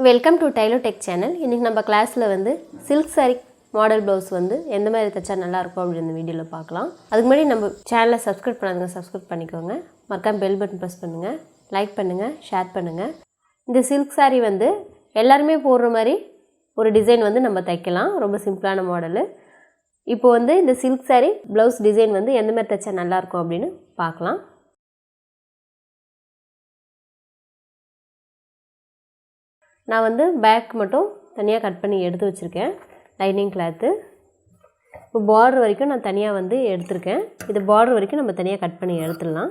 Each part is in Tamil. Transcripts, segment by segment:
வெல்கம் டு டைலோ டெக் சேனல். இன்றைக்கி நம்ம கிளாஸில் வந்து சில்க் saree மாடல் ப்ளவுஸ் வந்து எந்த மாதிரி தைச்சா நல்லாயிருக்கும் அப்படின்னு இந்த வீடியோவில் பார்க்கலாம். அதுக்கு முன்னாடி நம்ம சேனலை சப்ஸ்கிரைப் பண்ணாதுங்க, சப்ஸ்கிரைப் பண்ணிக்கோங்க. மறக்காம பெல் பட்டன் ப்ரெஸ் பண்ணுங்கள், லைக் பண்ணுங்கள், ஷேர் பண்ணுங்கள். இந்த சில்க் saree வந்து எல்லாருமே போடுற மாதிரி ஒரு டிசைன் வந்து நம்ம தைக்கலாம். ரொம்ப சிம்பிளான மாடலு. இப்போ வந்து இந்த சில்க் saree ப்ளவுஸ் டிசைன் வந்து எந்த மாதிரி தைச்சா நல்லாயிருக்கும் அப்படின்னு பார்க்கலாம். நான் வந்து பேக் மட்டும் தனியாக கட் பண்ணி எடுத்து வச்சுருக்கேன், லைனிங் கிளாத்து. இப்போ பார்டர் வரைக்கும் நான் தனியாக வந்து எடுத்திருக்கேன். இது பார்டர் வரைக்கும் நம்ம தனியாக கட் பண்ணி எடுத்துடலாம்.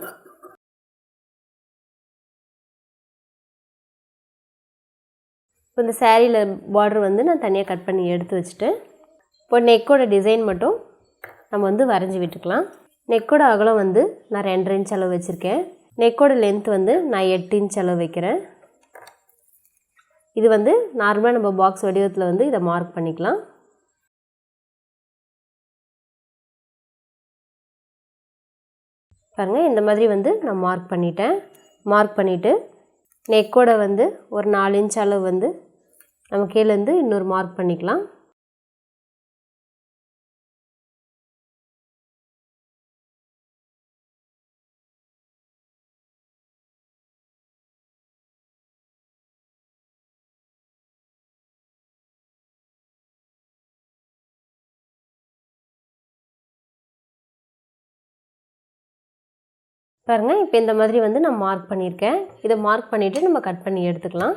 இப்போ இந்த சேரீயில் பார்டர் வந்து நான் தனியாக கட் பண்ணி எடுத்து வச்சுட்டேன். இப்போ நெக்கோட டிசைன் மட்டும் நம்ம வந்து வரைஞ்சி விட்டுக்கலாம். நெக்கோட அகலம் வந்து நான் 2.5 இன்ச் அளவு வச்சுருக்கேன். நெக்கோட லென்த் வந்து நான் 8 இன்ச் அளவு வைக்கிறேன். இது வந்து நார்மலாக நம்ம பாக்ஸ் வடிவத்தில் வந்து இதை மார்க் பண்ணிக்கலாம். பாருங்கள், இந்த மாதிரி வந்து நான் மார்க் பண்ணிட்டேன். மார்க் பண்ணிவிட்டு நெக்கோட வந்து ஒரு 4 இன்ச் அளவு வந்து நம்ம கீழேருந்து இன்னொரு மார்க் பண்ணிக்கலாம். பாருங்கள், இப்போ இந்த மாதிரி வந்து நான் மார்க் பண்ணியிருக்கேன். இதை மார்க் பண்ணிவிட்டு நம்ம கட் பண்ணி எடுத்துக்கலாம்.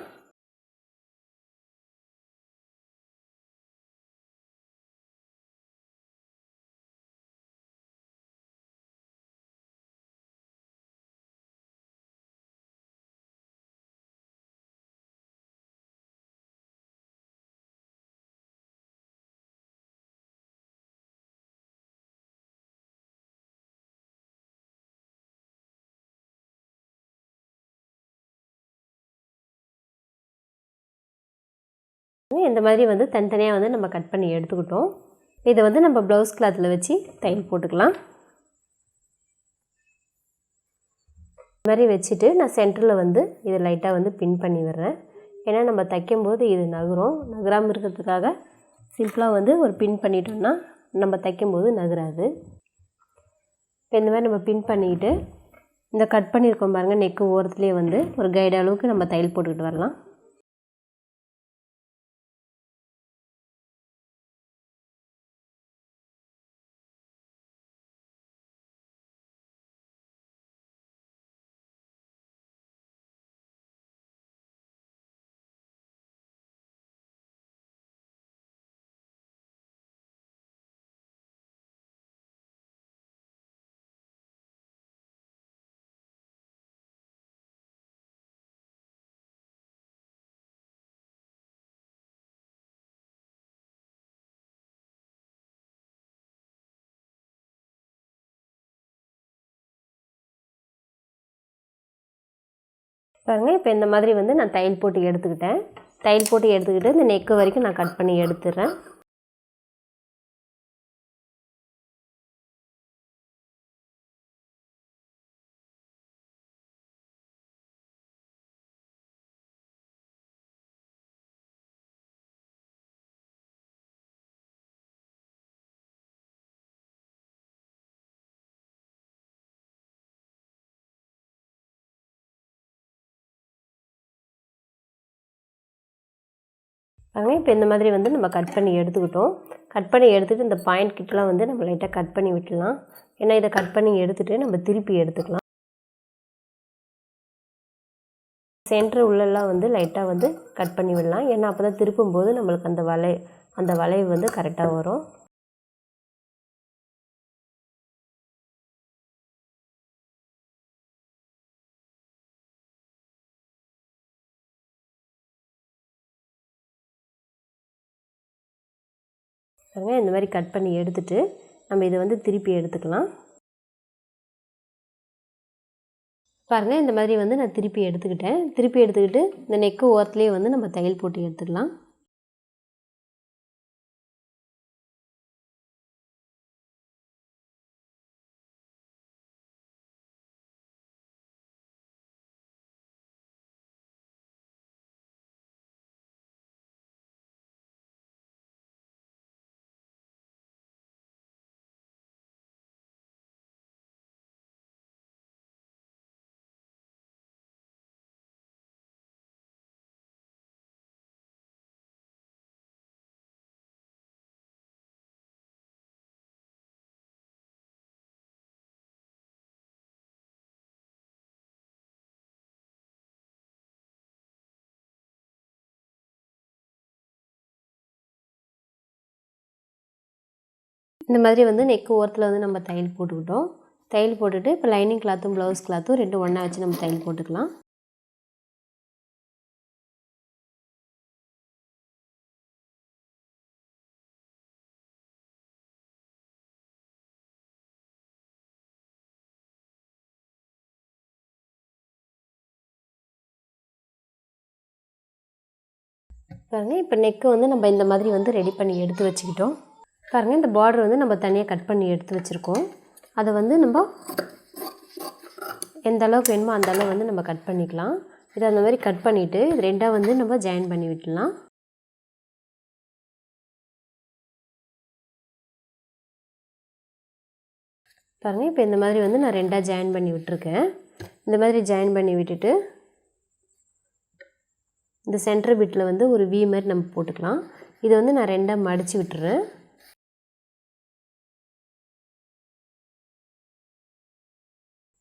இந்த மாதிரி வந்து தனித்தனியாக வந்து நம்ம கட் பண்ணி எடுத்துக்கிட்டோம். இதை வந்து நம்ம ப்ளவுஸ் கிளாத்தில் வச்சு தையல் போட்டுக்கலாம். இந்த மாதிரி வச்சுட்டு நான் சென்டரில் வந்து இதை லைட்டாக வந்து பின் பண்ணி விடுறேன். ஏன்னா நம்ம தைக்கும்போது இது நகராமல் இருக்கிறதுக்காக சிம்பிளாக வந்து ஒரு பின் பண்ணிட்டோம்னா நம்ம தைக்கும்போது நகராது. இப்போ இந்த மாதிரி நம்ம பின் பண்ணிக்கிட்டு இந்த கட் பண்ணியிருக்கோம் பாருங்கள், நெக்கு ஓரத்துலேயே வந்து ஒரு கைடு அளவுக்கு நம்ம தையல் போட்டுக்கிட்டு வரலாம். பாருங்கள், இப்போ இந்த மாதிரி வந்து நான் தையல் போட்டு எடுத்துக்கிட்டேன். தையல் போட்டு எடுத்துக்கிட்டு இந்த நெக்கு வரைக்கும் நான் கட் பண்ணி எடுத்துடுறேன். பாருங்கள், இப்போ இந்த மாதிரி வந்து நம்ம கட் பண்ணி எடுத்துக்கிட்டோம். கட் பண்ணி எடுத்துகிட்டு இந்த பாயிண்ட் கிட்டலாம் வந்து நம்ம லைட்டாக கட் பண்ணி விட்டுலாம். ஏன்னா இதை கட் பண்ணி எடுத்துகிட்டு நம்ம திருப்பி எடுத்துக்கலாம். சென்டர் உள்ளெல்லாம் வந்து லைட்டாக வந்து கட் பண்ணி விடலாம். ஏன்னா அப்போ தான் திருப்பும்போது நம்மளுக்கு அந்த வளைவு வந்து கரெக்டாக வரும். பாருங்கள், இந்த மாதிரி கட் பண்ணி எடுத்துகிட்டு நம்ம இதை வந்து திருப்பி எடுத்துக்கலாம். பாருங்கள், இந்த மாதிரி வந்து நான் திருப்பி எடுத்துக்கிட்டேன். திருப்பி எடுத்துக்கிட்டு இந்த நெக்கு ஓரத்துலேயே வந்து நம்ம தையல் போட்டு எடுத்துக்கலாம். இந்த மாதிரி வந்து நெக் ஓரத்தில் வந்து நம்ம தையல் போட்டுக்கிட்டோம். தையல் போட்டுட்டு இப்போ லைனிங் கிளாத்தும் ப்ளவுஸ் கிளாத்தும் ரெண்டும் ஒன்றா வச்சு நம்ம தையல் போட்டுக்கலாம். பாருங்கள் இப்போ நெக்கு வந்து நம்ம இந்த மாதிரி வந்து ரெடி பண்ணி எடுத்து வச்சுக்கிட்டோம். பாருங்கள் இந்த பார்டர் வந்து நம்ம தனியாக கட் பண்ணி எடுத்து வச்சுருக்கோம். அதை வந்து நம்ம எந்த அளவுக்கு வேணுமோ அந்த அளவு வந்து நம்ம கட் பண்ணிக்கலாம். இதை அந்த மாதிரி கட் பண்ணிவிட்டு இது ரெண்டாக வந்து நம்ம ஜாயின் பண்ணி விட்டுடலாம். பாருங்கள் இப்போ இந்த மாதிரி வந்து நான் ரெண்டாக ஜாயின் பண்ணி விட்டுருக்கேன். இந்த மாதிரி ஜாயின் பண்ணி விட்டுட்டு இந்த சென்டர் பிட்டில் வந்து ஒரு வி மாதிரி நம்ம போட்டுக்கலாம். இதை வந்து நான் ரெண்டாக மடித்து விட்டுறேன்.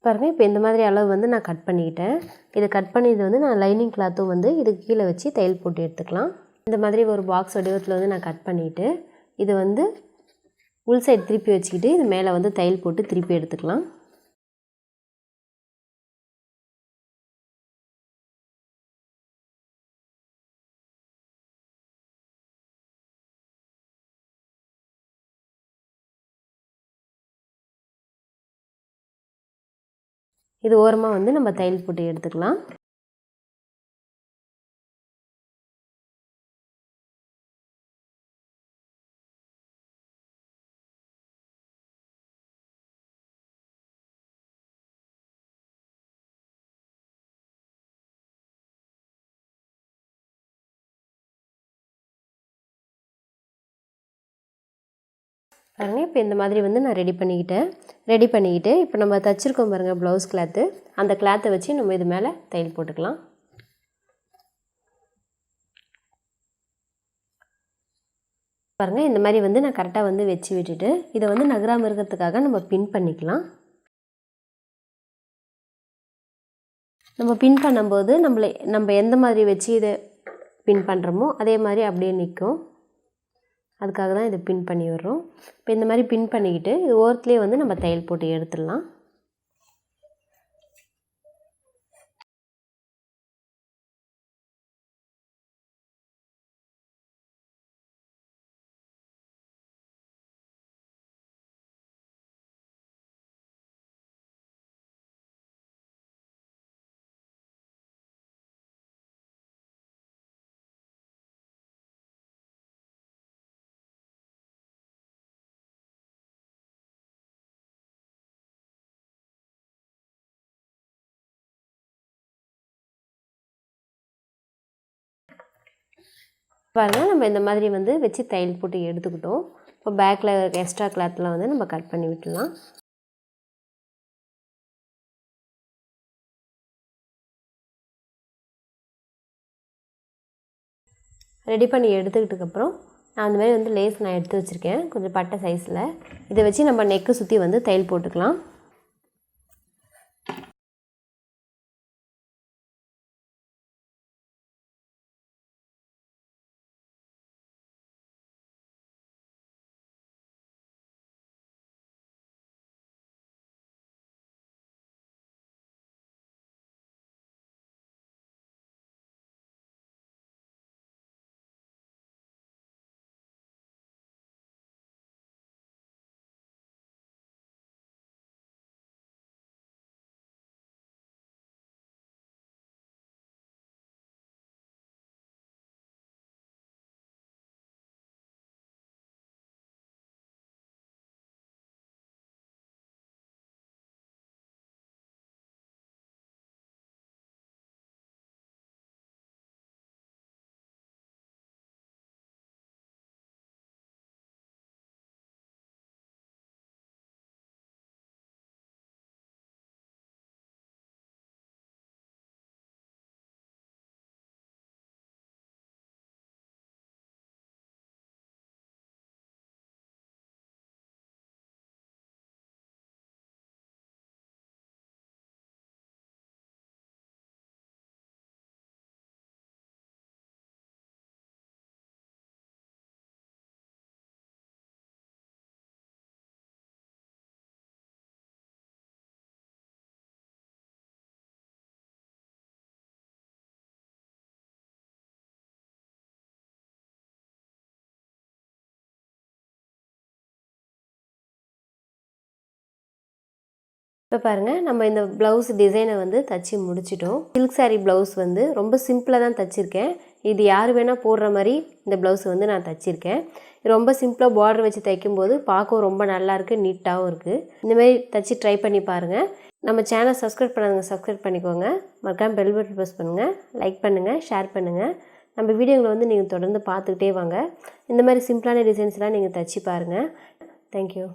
பாருங்கள் இப்போ இந்த மாதிரி அளவு வந்து நான் கட் பண்ணிக்கிட்டேன். இதை கட் பண்ணியது வந்து நான் லைனிங் கிளாத்தும் வந்து இதுக்கு கீழே வச்சு தையல் போட்டு எடுத்துக்கலாம். இந்த மாதிரி ஒரு பாக்ஸ் வடிவத்தில் வந்து நான் கட் பண்ணிவிட்டு இது வந்து உள் சைடு திருப்பி வச்சுக்கிட்டு இது மேலே வந்து தையல் போட்டு திருப்பி எடுத்துக்கலாம். இது ஓரமாக வந்து நம்ம தையல் போட்டு எடுத்துக்கலாம். பாருங்கள் இப்போ இந்த மாதிரி வந்து நான் ரெடி பண்ணிக்கிட்டு இப்போ நம்ம தைச்சிருக்கோம் பாருங்கள் ப்ளவுஸ் கிளாத்து, அந்த கிளாத்தை வச்சு நம்ம இது மேலே தையல் போட்டுக்கலாம். பாருங்கள் இந்த மாதிரி வந்து நான் கரெக்டாக வந்து வச்சு விட்டுட்டு இதை வந்து நகராமல் இருக்கிறதுக்காக நம்ம பின் பண்ணிக்கலாம். நம்ம பின் பண்ணும்போது நம்ம எந்த மாதிரி வச்சு இதை பின் பண்ணுறோமோ அதே மாதிரி அப்படியே நிற்கும். அதுக்காக தான் இதை பின் பண்ணி விடுறோம். இப்போ இந்த மாதிரி பின் பண்ணிக்கிட்டு இது ஓரத்துலேயே வந்து நம்ம தையல் போட்டு எடுத்துடலாம். பாருங்கள் நம்ம இந்த மாதிரி வந்து வச்சு தையல் போட்டு எடுத்துக்கிட்டோம். இப்போ பேக்கில் எக்ஸ்ட்ரா கிளாத்லாம் வந்து நம்ம கட் பண்ணி விட்டுடலாம். ரெடி பண்ணி எடுத்துக்கிட்டதுக்கப்புறம் நான் அந்த மாதிரி வந்து லேஸ் நான் எடுத்து வச்சுருக்கேன் கொஞ்சம் பட்டை சைஸில். இதை வச்சு நம்ம நெக்கு சுற்றி வந்து தையல் போட்டுக்கலாம். இப்போ பாருங்கள் நம்ம இந்த ப்ளவுஸ் டிசைனை வந்து தச்சு முடிச்சிட்டோம். சில்க் saree ப்ளவுஸ் வந்து ரொம்ப சிம்பிளாக தான் தச்சுருக்கேன். இது யார் வேணால் போடுற மாதிரி இந்த ப்ளவுஸ் வந்து நான் தச்சுருக்கேன். ரொம்ப சிம்பிளாக பார்டர் வச்சு தைக்கும்போது பார்க்கவும் ரொம்ப நல்லாயிருக்கு, நீட்டாகவும் இருக்குது. இந்தமாரி தச்சு ட்ரை பண்ணி பாருங்கள். நம்ம சேனலை சப்ஸ்கிரைப் பண்ணாதவங்க சப்ஸ்கிரைப் பண்ணிக்கோங்க. மறக்காமல் பெல் பட்டன் ப்ரெஸ் பண்ணுங்கள், லைக் பண்ணுங்கள், ஷேர் பண்ணுங்கள். நம்ம வீடியோங்களை வந்து நீங்கள் தொடர்ந்து பார்த்துக்கிட்டே வாங்க. இந்த மாதிரி சிம்பிளான டிசைன்ஸ்லாம் நீங்கள் தச்சு பாருங்கள். தேங்க்யூ.